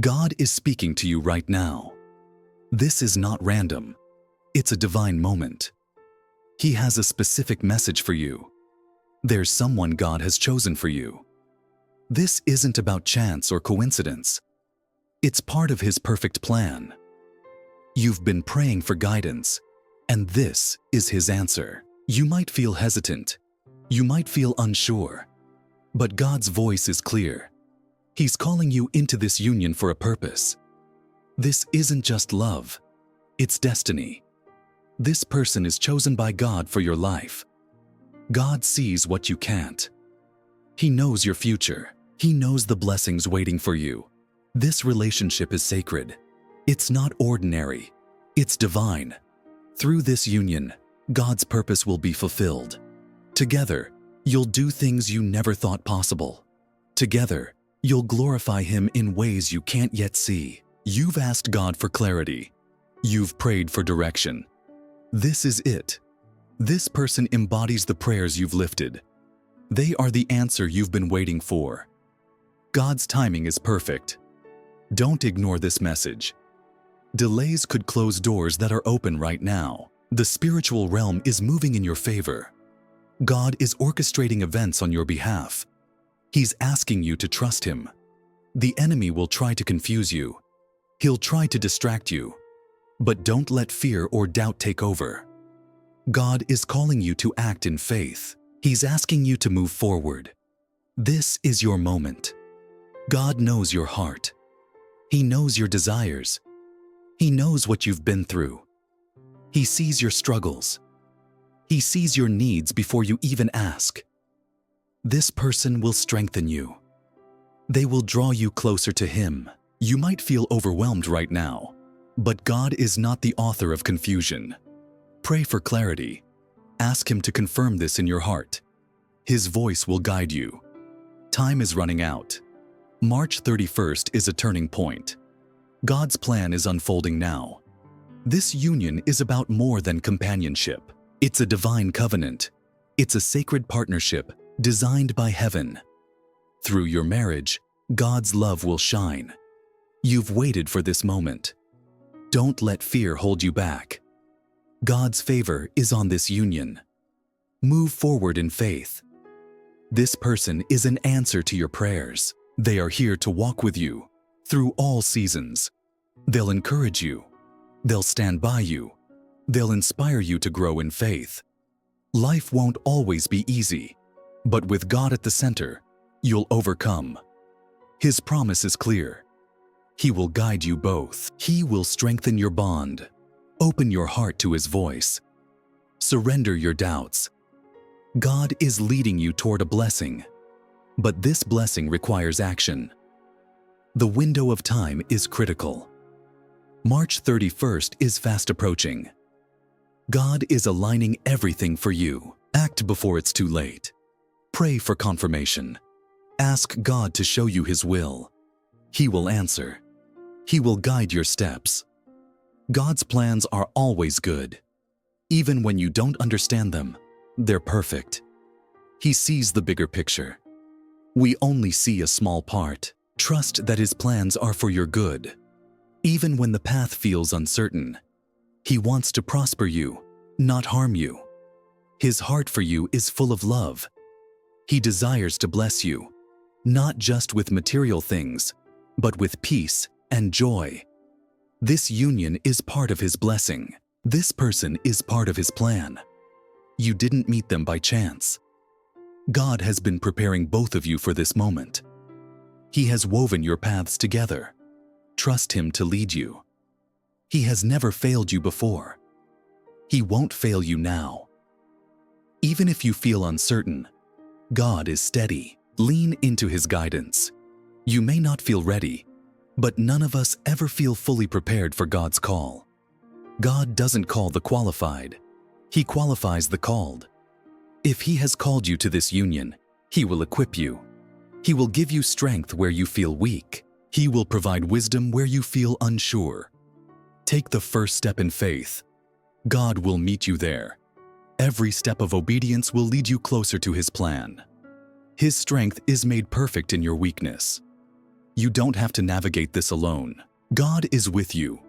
God is speaking to you right now. This is not random. It's a divine moment. He has a specific message for you. There's someone God has chosen for you. This isn't about chance or coincidence. It's part of His perfect plan. You've been praying for guidance, and this is His answer. You might feel hesitant. You might feel unsure. But God's voice is clear. He's calling you into this union for a purpose. This isn't just love. It's destiny. This person is chosen by God for your life. God sees what you can't. He knows your future. He knows the blessings waiting for you. This relationship is sacred. It's not ordinary. It's divine. Through this union, God's purpose will be fulfilled. Together, you'll do things you never thought possible. Together, you'll glorify Him in ways you can't yet see. You've asked God for clarity. You've prayed for direction. This is it. This person embodies the prayers you've lifted. They are the answer you've been waiting for. God's timing is perfect. Don't ignore this message. Delays could close doors that are open right now. The spiritual realm is moving in your favor. God is orchestrating events on your behalf. He's asking you to trust Him. The enemy will try to confuse you. He'll try to distract you. But don't let fear or doubt take over. God is calling you to act in faith. He's asking you to move forward. This is your moment. God knows your heart. He knows your desires. He knows what you've been through. He sees your struggles. He sees your needs before you even ask. This person will strengthen you. They will draw you closer to Him. You might feel overwhelmed right now, but God is not the author of confusion. Pray for clarity. Ask Him to confirm this in your heart. His voice will guide you. Time is running out. March 31st is a turning point. God's plan is unfolding now. This union is about more than companionship. It's a divine covenant. It's a sacred partnership designed by heaven. Through your marriage, God's love will shine. You've waited for this moment. Don't let fear hold you back. God's favor is on this union. Move forward in faith. This person is an answer to your prayers. They are here to walk with you through all seasons. They'll encourage you. They'll stand by you. They'll inspire you to grow in faith. Life won't always be easy, but with God at the center, you'll overcome. His promise is clear. He will guide you both. He will strengthen your bond. Open your heart to His voice. Surrender your doubts. God is leading you toward a blessing, but this blessing requires action. The window of time is critical. March 31st is fast approaching. God is aligning everything for you. Act before it's too late. Pray for confirmation. Ask God to show you His will. He will answer. He will guide your steps. God's plans are always good. Even when you don't understand them, they're perfect. He sees the bigger picture. We only see a small part. Trust that His plans are for your good. Even when the path feels uncertain, He wants to prosper you, not harm you. His heart for you is full of love. He desires to bless you, not just with material things, but with peace and joy. This union is part of His blessing. This person is part of His plan. You didn't meet them by chance. God has been preparing both of you for this moment. He has woven your paths together. Trust Him to lead you. He has never failed you before. He won't fail you now. Even if you feel uncertain, God is steady. Lean into His guidance. You may not feel ready, but none of us ever feel fully prepared for God's call. God doesn't call the qualified. He qualifies the called. If He has called you to this union, He will equip you. He will give you strength where you feel weak. He will provide wisdom where you feel unsure. Take the first step in faith. God will meet you there. Every step of obedience will lead you closer to His plan. His strength is made perfect in your weakness. You don't have to navigate this alone. God is with you.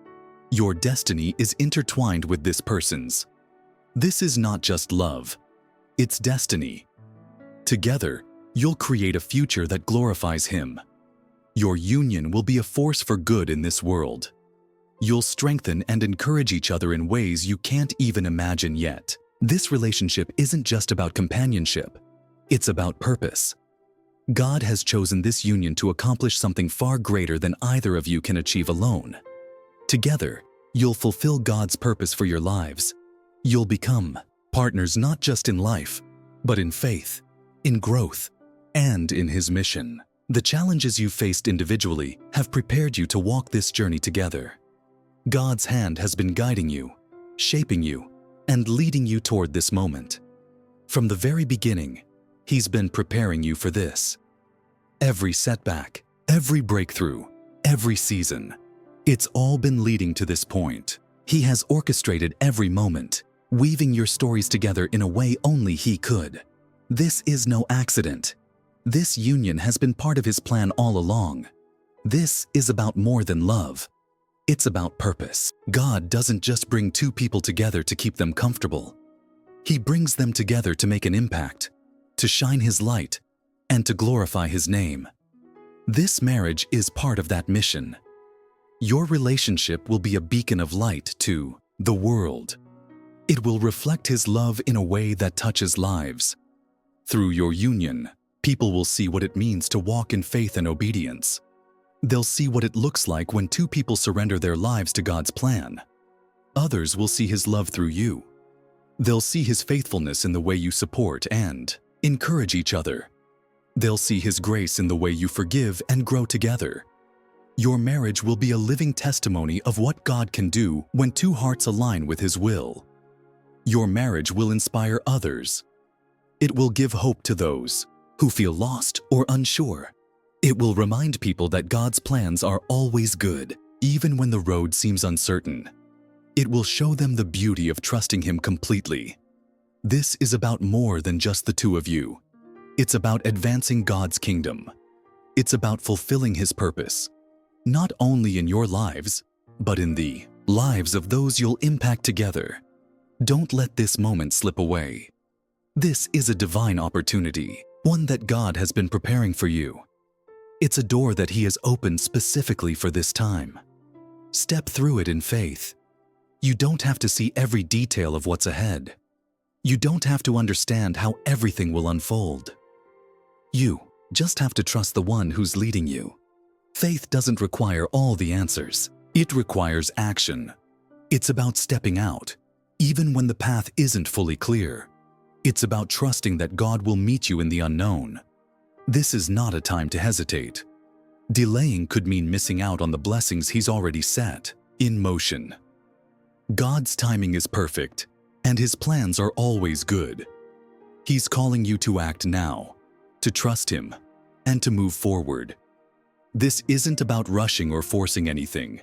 Your destiny is intertwined with this person's. This is not just love, it's destiny. Together, you'll create a future that glorifies Him. Your union will be a force for good in this world. You'll strengthen and encourage each other in ways you can't even imagine yet. This relationship isn't just about companionship, it's about purpose. God has chosen this union to accomplish something far greater than either of you can achieve alone. Together, you'll fulfill God's purpose for your lives. You'll become partners not just in life, but in faith, in growth, and in His mission. The challenges you've faced individually have prepared you to walk this journey together. God's hand has been guiding you, shaping you, and leading you toward this moment. From the very beginning, He's been preparing you for this. Every setback, every breakthrough, every season, it's all been leading to this point. He has orchestrated every moment, weaving your stories together in a way only He could. This is no accident. This union has been part of His plan all along. This is about more than love. It's about purpose. God doesn't just bring two people together to keep them comfortable. He brings them together to make an impact, to shine His light, and to glorify His name. This marriage is part of that mission. Your relationship will be a beacon of light to the world. It will reflect His love in a way that touches lives. Through your union, people will see what it means to walk in faith and obedience. They'll see what it looks like when two people surrender their lives to God's plan. Others will see His love through you. They'll see His faithfulness in the way you support and encourage each other. They'll see His grace in the way you forgive and grow together. Your marriage will be a living testimony of what God can do when two hearts align with His will. Your marriage will inspire others. It will give hope to those who feel lost or unsure. It will remind people that God's plans are always good, even when the road seems uncertain. It will show them the beauty of trusting Him completely. This is about more than just the two of you. It's about advancing God's kingdom. It's about fulfilling His purpose, not only in your lives, but in the lives of those you'll impact together. Don't let this moment slip away. This is a divine opportunity, one that God has been preparing for you. It's a door that He has opened specifically for this time. Step through it in faith. You don't have to see every detail of what's ahead. You don't have to understand how everything will unfold. You just have to trust the one who's leading you. Faith doesn't require all the answers. It requires action. It's about stepping out, even when the path isn't fully clear. It's about trusting that God will meet you in the unknown. This is not a time to hesitate. Delaying could mean missing out on the blessings He's already set in motion. God's timing is perfect, and His plans are always good. He's calling you to act now, to trust Him, and to move forward. This isn't about rushing or forcing anything.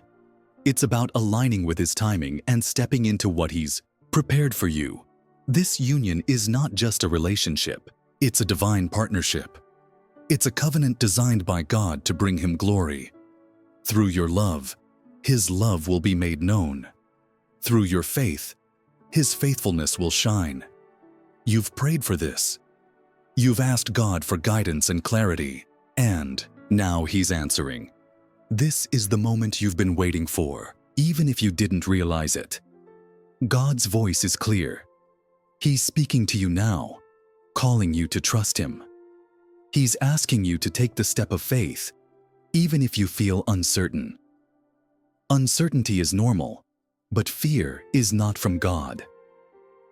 It's about aligning with His timing and stepping into what He's prepared for you. This union is not just a relationship, it's a divine partnership. It's a covenant designed by God to bring Him glory. Through your love, His love will be made known. Through your faith, His faithfulness will shine. You've prayed for this. You've asked God for guidance and clarity, and now He's answering. This is the moment you've been waiting for, even if you didn't realize it. God's voice is clear. He's speaking to you now, calling you to trust Him. He's asking you to take the step of faith, even if you feel uncertain. Uncertainty is normal, but fear is not from God.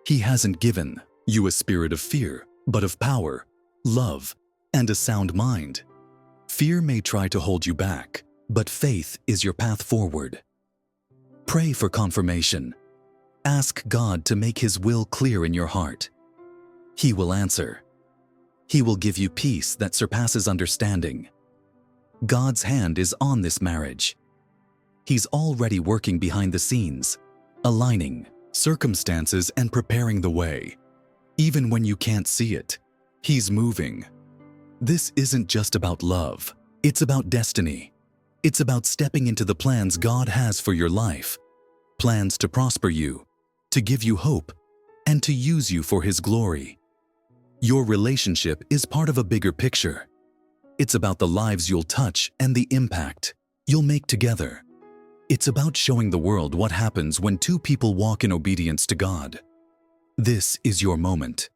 He hasn't given you a spirit of fear, but of power, love, and a sound mind. Fear may try to hold you back, but faith is your path forward. Pray for confirmation. Ask God to make His will clear in your heart. He will answer. He will give you peace that surpasses understanding. God's hand is on this marriage. He's already working behind the scenes, aligning circumstances and preparing the way. Even when you can't see it, He's moving. This isn't just about love. It's about destiny. It's about stepping into the plans God has for your life. Plans to prosper you, to give you hope, and to use you for His glory. Your relationship is part of a bigger picture. It's about the lives you'll touch and the impact you'll make together. It's about showing the world what happens when two people walk in obedience to God. This is your moment.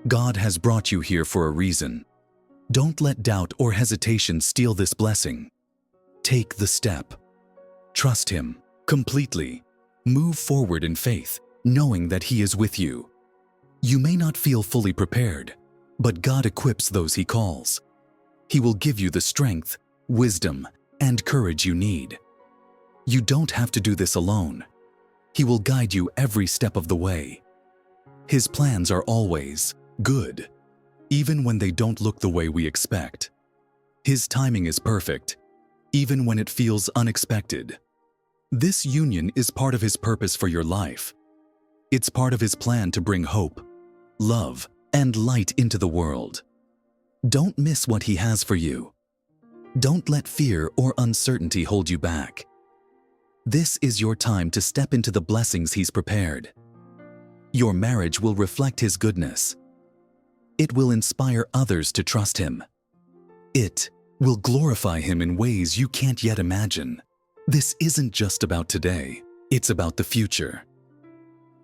God has brought you here for a reason. Don't let doubt or hesitation steal this blessing. Take the step. Trust Him completely. Move forward in faith, knowing that He is with you. You may not feel fully prepared, but God equips those He calls. He will give you the strength, wisdom, and courage you need. You don't have to do this alone. He will guide you every step of the way. His plans are always good, even when they don't look the way we expect. His timing is perfect, even when it feels unexpected. This union is part of His purpose for your life. It's part of His plan to bring hope, love, and light into the world. Don't miss what He has for you. Don't let fear or uncertainty hold you back. This is your time to step into the blessings He's prepared. Your marriage will reflect His goodness. It will inspire others to trust Him. It will glorify Him in ways you can't yet imagine. This isn't just about today, it's about the future.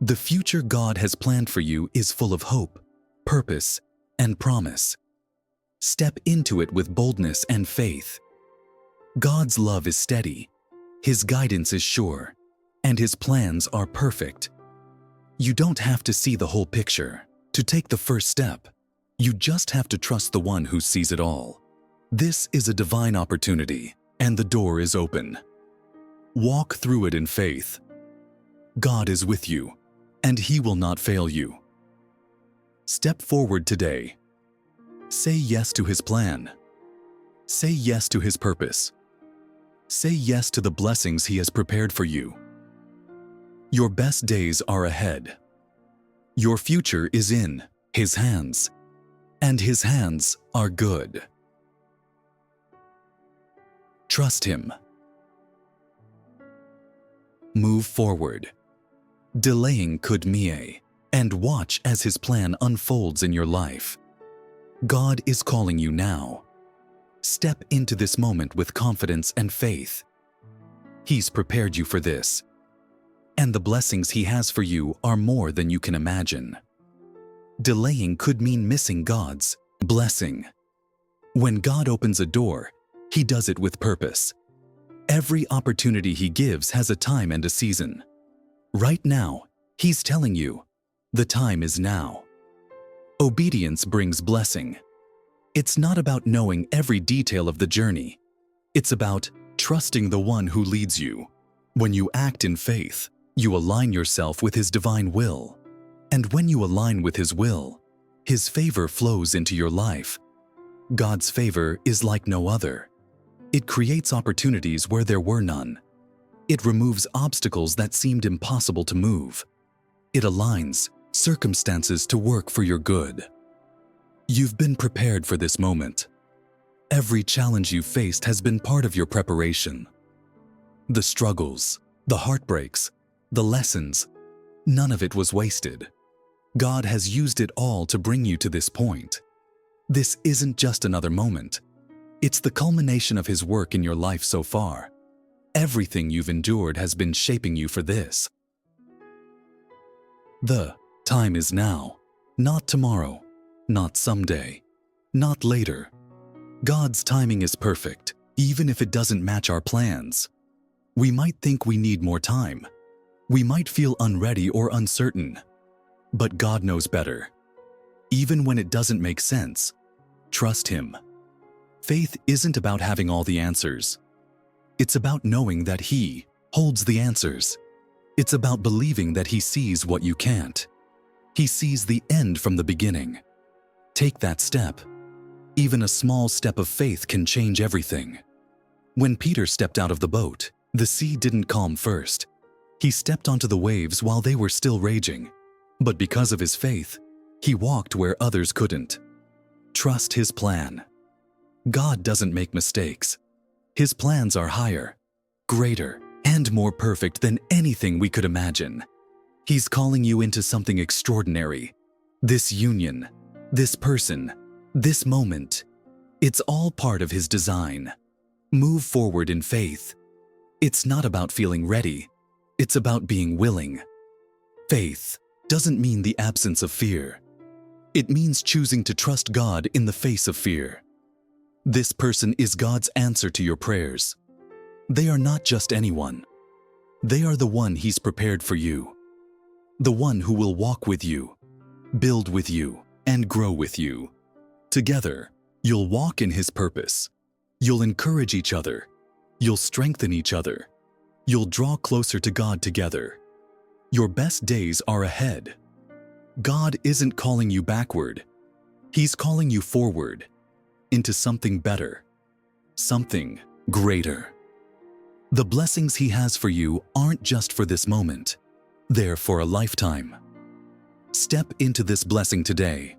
The future God has planned for you is full of hope, purpose, and promise. Step into it with boldness and faith. God's love is steady, His guidance is sure, and His plans are perfect. You don't have to see the whole picture to take the first step. You just have to trust the One who sees it all. This is a divine opportunity, and the door is open. Walk through it in faith. God is with you, and He will not fail you. Step forward today. Say yes to His plan. Say yes to His purpose. Say yes to the blessings He has prepared for you. Your best days are ahead. Your future is in His hands, and His hands are good. Trust Him. Move forward. Delaying could mie, and watch as His plan unfolds in your life. God is calling you now. Step into this moment with confidence and faith. He's prepared you for this, and the blessings He has for you are more than you can imagine. Delaying could mean missing God's blessing. When God opens a door, He does it with purpose. Every opportunity He gives has a time and a season. Right now, He's telling you, the time is now. Obedience brings blessing. It's not about knowing every detail of the journey. It's about trusting the One who leads you. When you act in faith, you align yourself with His divine will. And when you align with His will, His favor flows into your life. God's favor is like no other. It creates opportunities where there were none. It removes obstacles that seemed impossible to move. It aligns circumstances to work for your good. You've been prepared for this moment. Every challenge you've faced has been part of your preparation. The struggles, the heartbreaks, the lessons, none of it was wasted. God has used it all to bring you to this point. This isn't just another moment. It's the culmination of His work in your life so far. Everything you've endured has been shaping you for this. The time is now, not tomorrow, not someday, not later. God's timing is perfect, even if it doesn't match our plans. We might think we need more time. We might feel unready or uncertain. But God knows better. Even when it doesn't make sense, trust Him. Faith isn't about having all the answers. It's about knowing that He holds the answers. It's about believing that He sees what you can't. He sees the end from the beginning. Take that step. Even a small step of faith can change everything. When Peter stepped out of the boat, the sea didn't calm first. He stepped onto the waves while they were still raging. But because of his faith, he walked where others couldn't. Trust His plan. God doesn't make mistakes. His plans are higher, greater, and more perfect than anything we could imagine. He's calling you into something extraordinary. This union, this person, this moment, it's all part of His design. Move forward in faith. It's not about feeling ready. It's about being willing. Faith doesn't mean the absence of fear. It means choosing to trust God in the face of fear. This person is God's answer to your prayers. They are not just anyone. They are the one He's prepared for you. The one who will walk with you, build with you, and grow with you. Together, you'll walk in His purpose. You'll encourage each other. You'll strengthen each other. You'll draw closer to God together. Your best days are ahead. God isn't calling you backward. He's calling you forward, into something better, something greater. The blessings He has for you aren't just for this moment. They're for a lifetime. Step into this blessing today.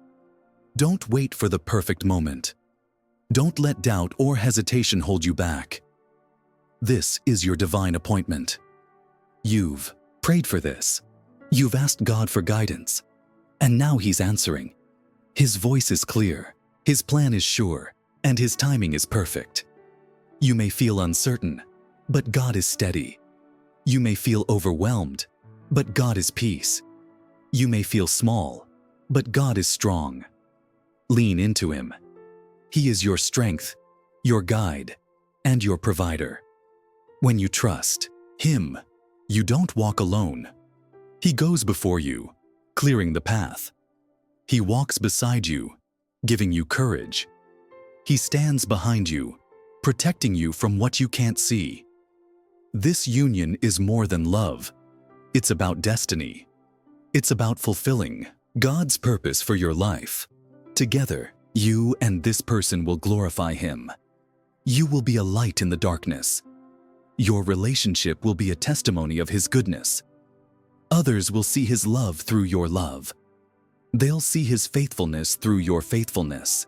Don't wait for the perfect moment. Don't let doubt or hesitation hold you back. This is your divine appointment. You've prayed for this. You've asked God for guidance. And now He's answering. His voice is clear, His plan is sure, and His timing is perfect. You may feel uncertain, but God is steady. You may feel overwhelmed, but God is peace. You may feel small, but God is strong. Lean into Him. He is your strength, your guide, and your provider. When you trust Him, you don't walk alone. He goes before you, clearing the path. He walks beside you, giving you courage. He stands behind you, protecting you from what you can't see. This union is more than love. It's about destiny. It's about fulfilling God's purpose for your life. Together, you and this person will glorify Him. You will be a light in the darkness. Your relationship will be a testimony of His goodness. Others will see His love through your love. They'll see His faithfulness through your faithfulness.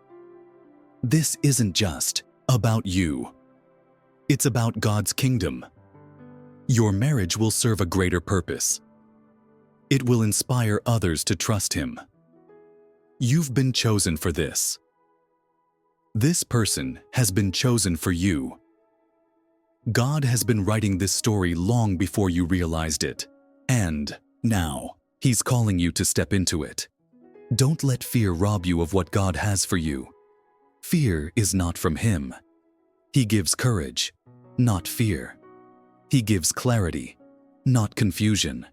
This isn't just about you. It's about God's kingdom. Your marriage will serve a greater purpose. It will inspire others to trust Him. You've been chosen for this. This person has been chosen for you. God has been writing this story long before you realized it. And now, He's calling you to step into it. Don't let fear rob you of what God has for you. Fear is not from Him. He gives courage, not fear. He gives clarity, not confusion.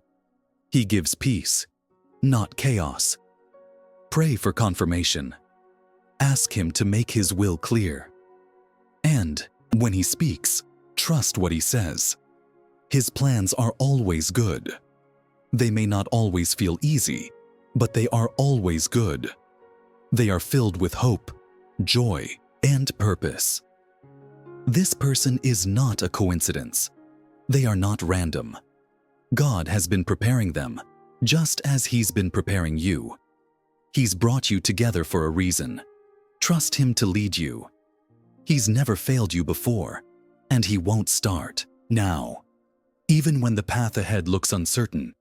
He gives peace, not chaos. Pray for confirmation. Ask Him to make His will clear. And when He speaks, trust what He says. His plans are always good. They may not always feel easy, but they are always good. They are filled with hope, joy, and purpose. This person is not a coincidence. They are not random. God has been preparing them, just as He's been preparing you. He's brought you together for a reason. Trust Him to lead you. He's never failed you before, and He won't start now. Even when the path ahead looks uncertain,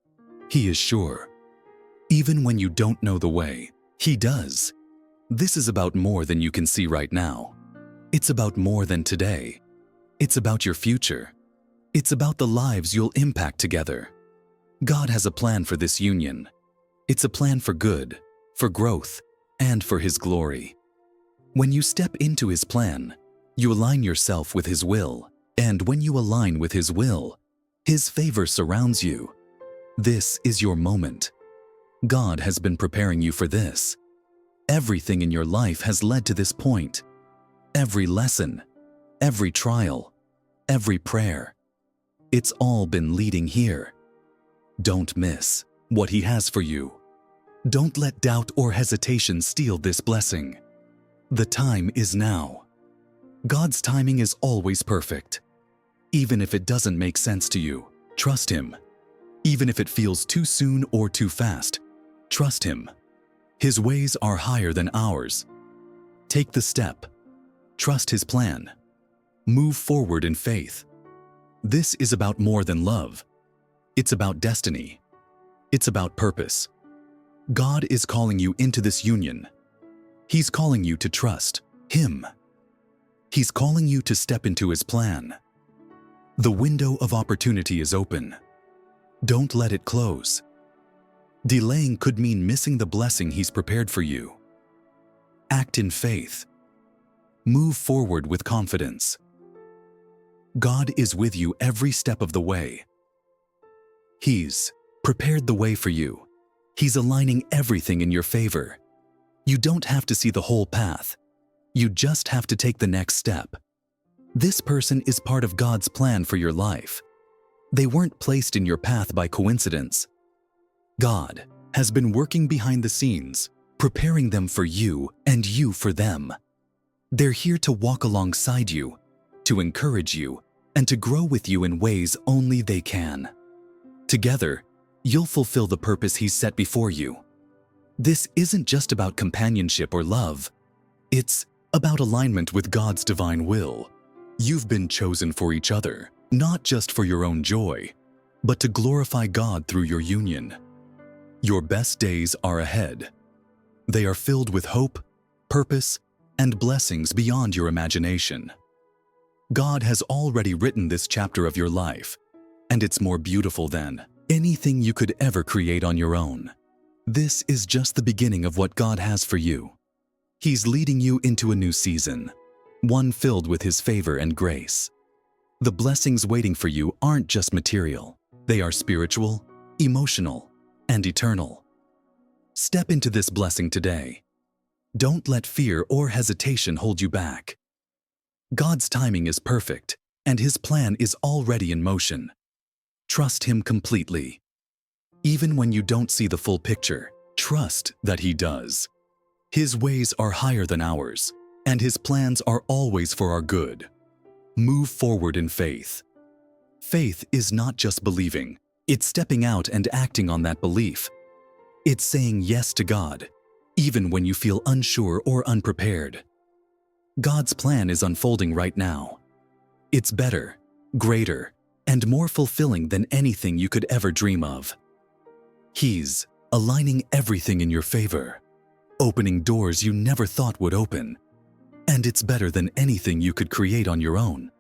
He is sure. Even when you don't know the way, He does. This is about more than you can see right now. It's about more than today. It's about your future. It's about the lives you'll impact together. God has a plan for this union. It's a plan for good, for growth, and for His glory. When you step into His plan, you align yourself with His will, and when you align with His will, His favor surrounds you. This is your moment. God has been preparing you for this. Everything in your life has led to this point. Every lesson, every trial, every prayer. It's all been leading here. Don't miss what He has for you. Don't let doubt or hesitation steal this blessing. The time is now. God's timing is always perfect. Even if it doesn't make sense to you, trust Him. Even if it feels too soon or too fast, trust Him. His ways are higher than ours. Take the step. Trust His plan. Move forward in faith. This is about more than love. It's about destiny. It's about purpose. God is calling you into this union. He's calling you to trust Him. He's calling you to step into His plan. The window of opportunity is open. Don't let it close. Delaying could mean missing the blessing He's prepared for you. Act in faith. Move forward with confidence. God is with you every step of the way. He's prepared the way for you. He's aligning everything in your favor. You don't have to see the whole path. You just have to take the next step. This person is part of God's plan for your life. They weren't placed in your path by coincidence. God has been working behind the scenes, preparing them for you and you for them. They're here to walk alongside you, to encourage you, and to grow with you in ways only they can. Together, you'll fulfill the purpose He's set before you. This isn't just about companionship or love. It's about alignment with God's divine will. You've been chosen for each other, not just for your own joy, but to glorify God through your union. Your best days are ahead. They are filled with hope, purpose, and blessings beyond your imagination. God has already written this chapter of your life, and it's more beautiful than anything you could ever create on your own. This is just the beginning of what God has for you. He's leading you into a new season, one filled with His favor and grace. The blessings waiting for you aren't just material. They are spiritual, emotional, and eternal. Step into this blessing today. Don't let fear or hesitation hold you back. God's timing is perfect, and His plan is already in motion. Trust Him completely. Even when you don't see the full picture, trust that He does. His ways are higher than ours, and His plans are always for our good. Move forward in faith. Faith is not just believing, it's stepping out and acting on that belief. It's saying yes to God, even when you feel unsure or unprepared. God's plan is unfolding right now. It's better, greater, and more fulfilling than anything you could ever dream of. He's aligning everything in your favor, opening doors you never thought would open, and it's better than anything you could create on your own.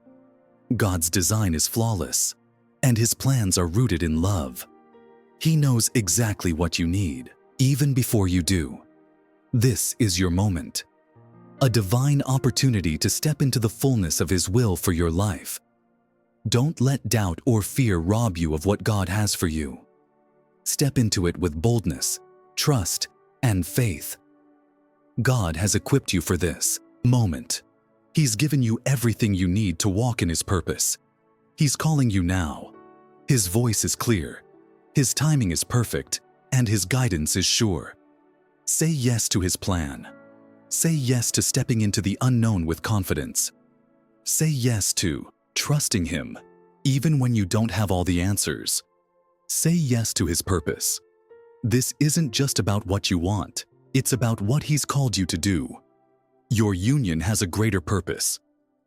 God's design is flawless, and His plans are rooted in love. He knows exactly what you need, even before you do. This is your moment, a divine opportunity to step into the fullness of His will for your life. Don't let doubt or fear rob you of what God has for you. Step into it with boldness, trust, and faith. God has equipped you for this moment. He's given you everything you need to walk in His purpose. He's calling you now. His voice is clear, His timing is perfect, and His guidance is sure. Say yes to His plan. Say yes to stepping into the unknown with confidence. Say yes to trusting Him, even when you don't have all the answers. Say yes to His purpose. This isn't just about what you want, it's about what He's called you to do. Your union has a greater purpose,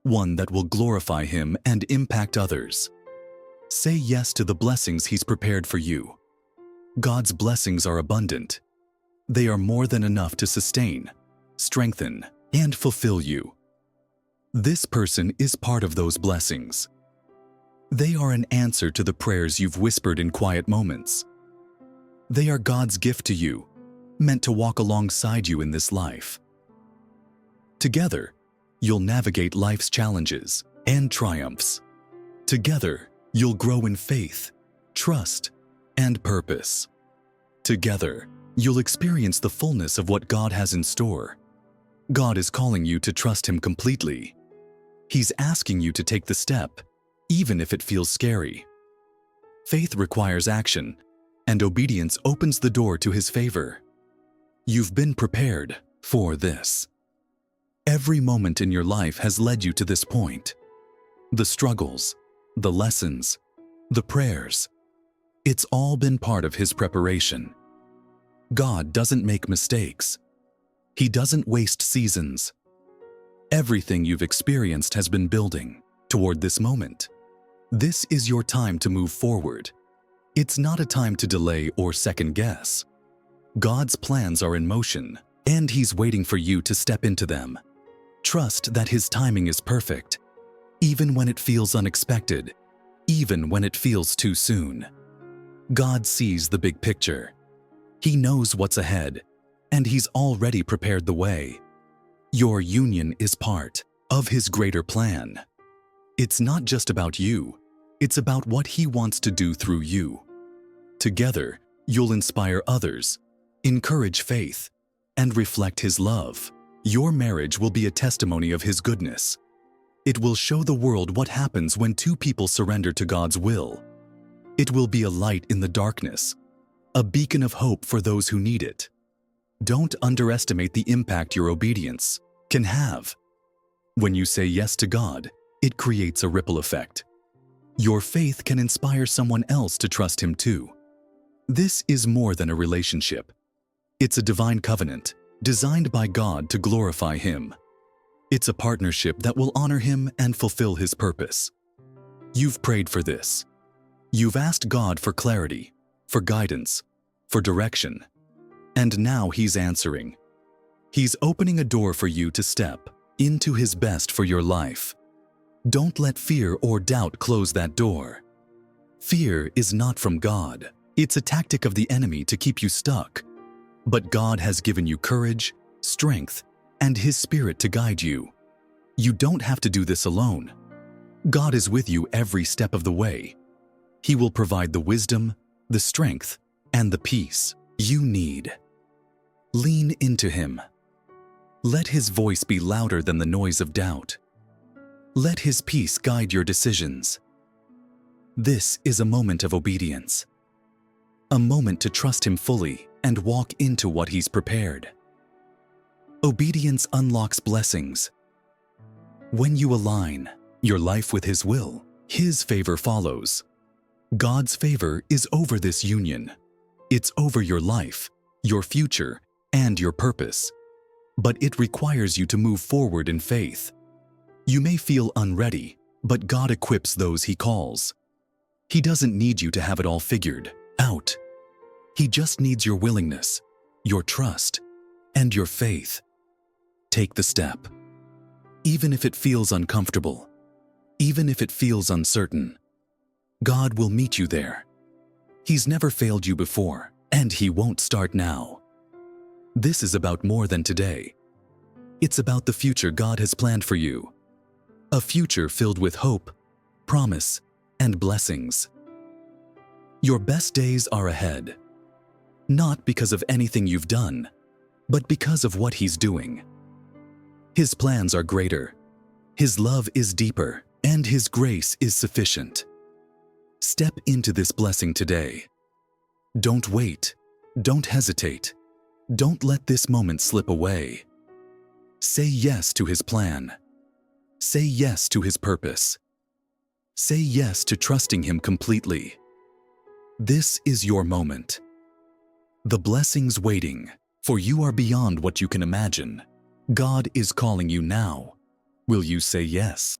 one that will glorify Him and impact others. Say yes to the blessings He's prepared for you. God's blessings are abundant. They are more than enough to sustain, strengthen, and fulfill you. This person is part of those blessings. They are an answer to the prayers you've whispered in quiet moments. They are God's gift to you, meant to walk alongside you in this life. Together, you'll navigate life's challenges and triumphs. Together, you'll grow in faith, trust, and purpose. Together, you'll experience the fullness of what God has in store. God is calling you to trust Him completely. He's asking you to take the step, even if it feels scary. Faith requires action, and obedience opens the door to His favor. You've been prepared for this. Every moment in your life has led you to this point. The struggles, the lessons, the prayers. It's all been part of His preparation. God doesn't make mistakes. He doesn't waste seasons. Everything you've experienced has been building toward this moment. This is your time to move forward. It's not a time to delay or second guess. God's plans are in motion, and He's waiting for you to step into them. Trust that His timing is perfect, even when it feels unexpected, even when it feels too soon. God sees the big picture. He knows what's ahead, and He's already prepared the way. Your union is part of His greater plan. It's not just about you, it's about what He wants to do through you. Together, you'll inspire others, encourage faith, and reflect His love. Your marriage will be a testimony of His goodness. It will show the world what happens when two people surrender to God's will. It will be a light in the darkness, a beacon of hope for those who need it. Don't underestimate the impact your obedience can have. When you say yes to God, it creates a ripple effect. Your faith can inspire someone else to trust Him too. This is more than a relationship. It's a divine covenant designed by God to glorify Him. It's a partnership that will honor Him and fulfill His purpose. You've prayed for this. You've asked God for clarity, for guidance, for direction. And now He's answering. He's opening a door for you to step into His best for your life. Don't let fear or doubt close that door. Fear is not from God. It's a tactic of the enemy to keep you stuck. But God has given you courage, strength, and His Spirit to guide you. You don't have to do this alone. God is with you every step of the way. He will provide the wisdom, the strength, and the peace you need. Lean into Him. Let His voice be louder than the noise of doubt. Let His peace guide your decisions. This is a moment of obedience. A moment to trust Him fully and walk into what He's prepared. Obedience unlocks blessings. When you align your life with His will, His favor follows. God's favor is over this union. It's over your life, your future, and your purpose. But it requires you to move forward in faith. You may feel unready, but God equips those He calls. He doesn't need you to have it all figured out. He just needs your willingness, your trust, and your faith. Take the step. Even if it feels uncomfortable, even if it feels uncertain, God will meet you there. He's never failed you before, and He won't start now. This is about more than today. It's about the future God has planned for you. A future filled with hope, promise, and blessings. Your best days are ahead. Not because of anything you've done, but because of what He's doing. His plans are greater. His love is deeper, and His grace is sufficient. Step into this blessing today. Don't wait. Don't hesitate. Don't let this moment slip away. Say yes to His plan. Say yes to His purpose. Say yes to trusting Him completely. This is your moment. The blessing's waiting, for you are beyond what you can imagine. God is calling you now. Will you say yes?